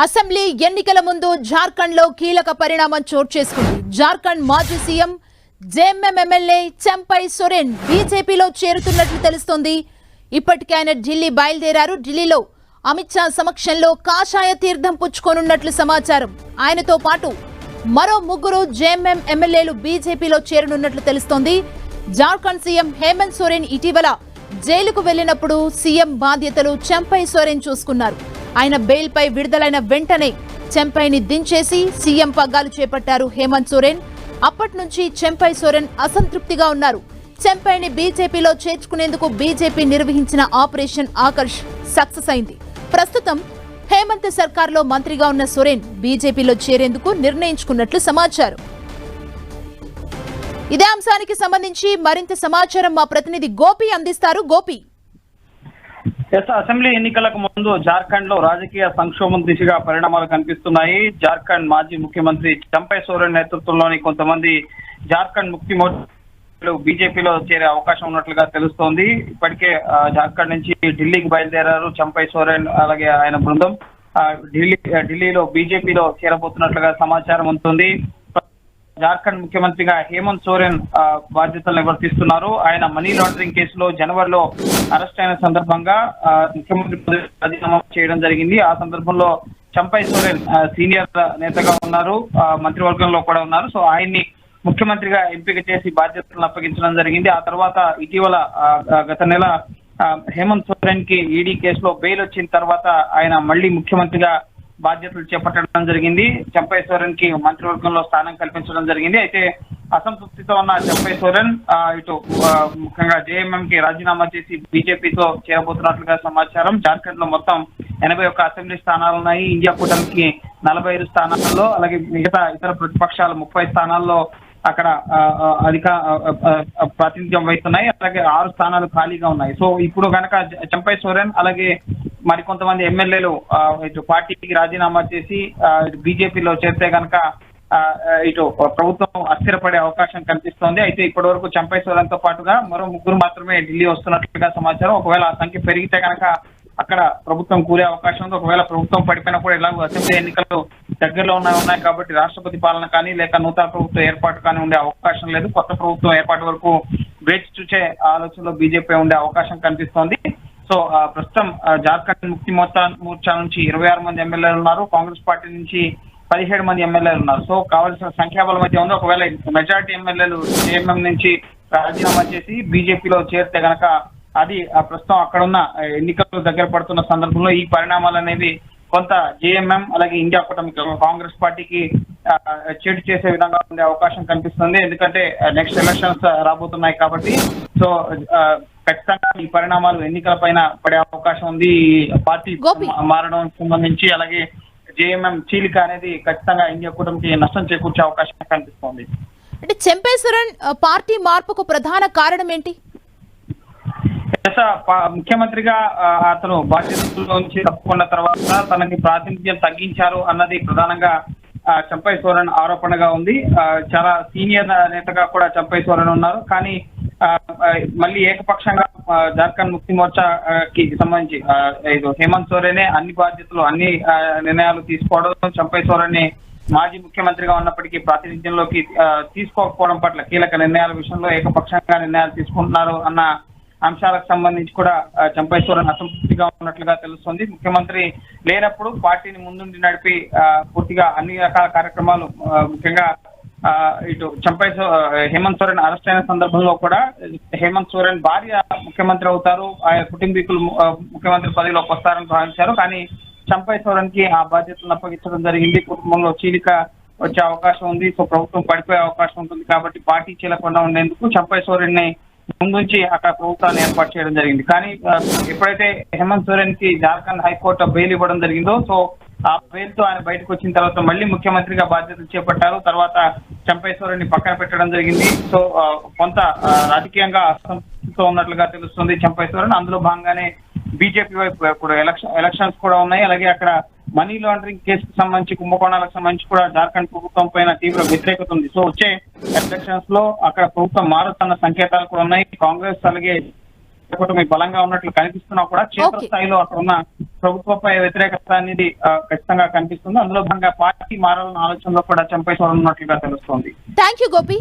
Assembly ఎన్నికల ముందు జార్ఖండ్ లో కీలక పరిణామం చోటు చేసుకుంది. జార్ఖండ్ మాజీ CM JMM MLA Champai Soren బీజేపీలో చేరుతున్నట్లు తెలుస్తోంది. ఇప్పటికే ఆయన ఢిల్లీ బయలుదేరారు. ఢిల్లీలో అమిత్ షా సమక్షంలో కాషాయ తీర్థం పుచ్చుకోనున్నట్లు సమాచారం. ఆయనతో పాటు మరో ముగ్గురు జేఎంఎం ఎమ్మెల్యేలు బీజేపీలో చేరనున్నట్లు తెలుస్తోంది. జార్ఖండ్ సీఎం హేమంత్ సోరెన్ ఇటీవల జైలుకు వెళ్లినప్పుడు సీఎం బాధ్యతలు చంపై సోరెన్ చూసుకున్నారు. ఆయన బెయిల్ పై విడుదలైన వెంటనే చంపైని దించేసి సీఎం పగ్గాలు చేపట్టారు హేమంత్ సోరెన్. అప్పటి నుంచి చంపై సోరెన్ అసంతృప్తిగా ఉన్నారు. చంపైని బీజేపీలో చేర్చుకునేందుకు బీజేపీ నిర్వహించిన ఆపరేషన్ ఆకర్ష్ సక్సెస్ అయింది. ప్రస్తుతం హేమంత్ సర్కార్లో మంత్రిగా ఉన్న సోరెన్ బీజేపీలో చేరేందుకు నిర్ణయించుకున్నట్లు సమాచారం. ఇదే అంశానికి సంబంధించి మరింత సమాచారం మా ప్రతినిధి గోపి అందిస్తారు. గోపి, అసెంబ్లీ ఎన్నికలకు ముందు జార్ఖండ్ లో రాజకీయ సంక్షోభం దిశగా పరిణామాలు కనిపిస్తున్నాయి. జార్ఖండ్ మాజీ ముఖ్యమంత్రి చంపై సోరెన్ నేతృత్వంలోని కొంతమంది జార్ఖండ్ ముక్తి మోర్చా బీజేపీలో చేరే అవకాశం ఉన్నట్లుగా తెలుస్తోంది. ఇప్పటికే జార్ఖండ్ నుంచి ఢిల్లీకి బయలుదేరారు చంపై సోరెన్, అలాగే ఆయన బృందం ఢిల్లీలో బీజేపీలో చేరబోతున్నట్లుగా సమాచారం ఉంటుంది. జార్ఖండ్ ముఖ్యమంత్రిగా హేమంత్ సోరెన్ బాధ్యతలు నిర్వర్తిస్తున్నారు. ఆయన మనీ లాండరింగ్ కేసులో జనవరిలో అరెస్ట్ అయిన సందర్భంగా ముఖ్యమంత్రి పదవి రాజీనామా చేయడం జరిగింది. ఆ సందర్భంలో చంపై సోరెన్ సీనియర్ నేతగా ఉన్నారు, మంత్రివర్గంలో కూడా ఉన్నారు. సో ఆయన్ని ముఖ్యమంత్రిగా ఎంపిక చేసి బాధ్యతలను అప్పగించడం జరిగింది. ఆ తర్వాత ఇటీవల గత నెల హేమంత్ సోరెన్ కి ఈడీ కేసులో బెయిల్ వచ్చిన తర్వాత ఆయన మళ్లీ ముఖ్యమంత్రిగా బాధ్యతలు చేపట్టడం జరిగింది. చంపై సోరెన్ కి మంత్రివర్గంలో స్థానం కల్పించడం జరిగింది. అయితే అసంతృప్తితో ఉన్న చంపై సోరెన్ ఇటు ముఖ్యంగా జేఎంఎం కి రాజీనామా చేసి బీజేపీతో చేరబోతున్నట్లుగా సమాచారం. జార్ఖండ్ లో మొత్తం 81 అసెంబ్లీ స్థానాలు ఉన్నాయి. ఇండియా కూటమికి 45 స్థానాల్లో, అలాగే మిగతా ఇతర ప్రతిపక్షాలు 30 స్థానాల్లో అక్కడ ప్రాతినిధ్యం వహిస్తున్నాయి. అలాగే 6 స్థానాలు ఖాళీగా ఉన్నాయి. సో ఇప్పుడు కనుక చంపై సోరెన్ అలాగే మరికొంతమంది ఎమ్మెల్యేలు ఇటు పార్టీకి రాజీనామా చేసి బీజేపీలో చేరితే కనుక ఇటు ప్రభుత్వం అస్థిరపడే అవకాశం కనిపిస్తోంది. అయితే ఇప్పటి వరకు చంపై సోరెన్ తో పాటుగా మరో ముగ్గురు మాత్రమే ఢిల్లీ వస్తున్నట్లుగా సమాచారం. ఒకవేళ ఆ సంఖ్య పెరిగితే కనుక అక్కడ ప్రభుత్వం కూరే అవకాశం ఉంది. ఒకవేళ ప్రభుత్వం పడిపోయినప్పుడు ఎలాగో అసెంబ్లీ ఎన్నికలు దగ్గరలో ఉన్నాయి కాబట్టి రాష్ట్రపతి పాలన కానీ లేక నూతన ప్రభుత్వం ఏర్పాటు కానీ ఉండే అవకాశం లేదు. కొత్త ప్రభుత్వం ఏర్పాటు వరకు వేచి చూసే ఆలోచనలో బీజేపీ ఉండే అవకాశం కనిపిస్తోంది. సో ప్రస్తుతం జార్ఖండ్ ముక్తి మోర్చా నుంచి 26 మంది ఎమ్మెల్యేలు ఉన్నారు. కాంగ్రెస్ పార్టీ నుంచి 17 మంది ఎమ్మెల్యేలు ఉన్నారు. సో కావాల్సిన సంఖ్యాబలం అయితే ఉంది. ఒకవేళ మెజార్టీ ఎమ్మెల్యేలు జేఎంఎం నుంచి రాజీనామా చేసి బీజేపీలో చేరితే గనక అది ప్రస్తుతం అక్కడ ఉన్న ఎన్నికలు దగ్గర పడుతున్న సందర్భంలో ఈ పరిణామాలు అనేవి కొంత జేఎంఎం అలాగే ఇండియా కూటమి కాంగ్రెస్ పార్టీకి చెడు చేసే విధంగా ఉండే అవకాశం కనిపిస్తుంది. ఎందుకంటే నెక్స్ట్ ఎలక్షన్స్ రాబోతున్నాయి కాబట్టి. సో ఖచ్చితంగా ఈ పరిణామాలు ఎన్నికల పైన పడే అవకాశం ఉంది. పార్టీ మారడం సంబంధించి అలాగే జేఎంఎం చీలిక అనేది ఖచ్చితంగా ఇండియా కూటమికి నష్టం చేకూర్చే అవకాశం కనిపిస్తోంది. అంటే చంపై సోరెన్ పార్టీ మార్పుకు ప్రధాన కారణం ఏంటి? ముఖ్యమంత్రిగా అతను బాధ్యతలోంచి తప్పుకున్న తర్వాత తనకి ప్రాతినిధ్యం తగ్గించారు అన్నది ప్రధానంగా చంపై సోరెన్ ఆరోపణగా ఉంది. చాలా సీనియర్ నేతగా కూడా చంపై సోరెన్ ఉన్నారు. కానీ మళ్ళీ ఏకపక్షంగా జార్ఖండ్ ముక్తి మోర్చాకి సంబంధించి హేమంత్ సోరెనే అన్ని బాధ్యతలు అన్ని నిర్ణయాలు తీసుకోవడం, చంపై సోరెన్ మాజీ ముఖ్యమంత్రిగా ఉన్నప్పటికీ ప్రాతినిధ్యంలోకి తీసుకోకపోవడం పట్ల కీలక నిర్ణయాల విషయంలో ఏకపక్షంగా నిర్ణయాలు తీసుకుంటున్నారు అన్న అంశాలకు సంబంధించి కూడా చంపై సోరెన్ అసంతృప్తిగా ఉన్నట్లుగా తెలుస్తుంది. ముఖ్యమంత్రి లేనప్పుడు పార్టీని ముందుండి నడిపి పూర్తిగా అన్ని రకాల కార్యక్రమాలు ముఖ్యంగా ఇటు హేమంత్ సోరెన్ అరెస్ట్ అయిన సందర్భంలో కూడా హేమంత్ సోరెన్ భార్య ముఖ్యమంత్రి అవుతారు, ఆయన కుటుంబీకులు ముఖ్యమంత్రి పదవిలోకి వస్తారని భావించారు. కానీ చంపై సోరెన్ కి ఆ బాధ్యతలను అప్పగించడం జరిగింది. కుటుంబంలో చీలిక వచ్చే అవకాశం ఉంది. సో ప్రభుత్వం పడిపోయే అవకాశం ఉంటుంది కాబట్టి పార్టీ చీలకుండా ఉండేందుకు చంపై సోరెన్ ని ముందుంచి అక్కడ ప్రభుత్వాన్ని ఏర్పాటు చేయడం జరిగింది. కానీ ఎప్పుడైతే హేమంత్ సోరెన్ కి జార్ఖండ్ హైకోర్టు బెయిల్ ఇవ్వడం జరిగిందో, సో ఆ బెయిల్ తో ఆయన బయటకు వచ్చిన తర్వాత మళ్ళీ ముఖ్యమంత్రిగా బాధ్యతలు చేపట్టారు. తర్వాత చంపై సోరెన్ ని పక్కన పెట్టడం జరిగింది. సో కొంత రాజకీయంగా అసంతృప్తితో ఉన్నట్లుగా తెలుస్తుంది చంపై సోరెన్. అందులో భాగంగానే బీజేపీ వైపు ఇప్పుడు ఎలక్షన్స్ కూడా ఉన్నాయి. అలాగే అక్కడ మనీ లాండరింగ్ కేసుకు సంబంధించి కుంభకోణాలకు సంబంధించి కూడా జార్ఖండ్ ప్రభుత్వం పైన తీవ్ర వ్యతిరేకత ఉంది. సో వచ్చే ఎలక్షన్స్ లో అక్కడ ప్రభుత్వం మారుతున్న సంకేతాలు కూడా ఉన్నాయి. కాంగ్రెస్ అలాగే కూటమి బలంగా ఉన్నట్లు కనిపిస్తున్నా కూడా క్షేత్రస్థాయిలో అక్కడ ఉన్న ప్రభుత్వంపై వ్యతిరేకత అనేది ఖచ్చితంగా కనిపిస్తుంది. అందులో భాగంగా పార్టీ మారాలన్న ఆలోచనలో కూడా చంపై సోరెన్ ఉన్నట్లుగా తెలుస్తోంది. Thank you Gopi.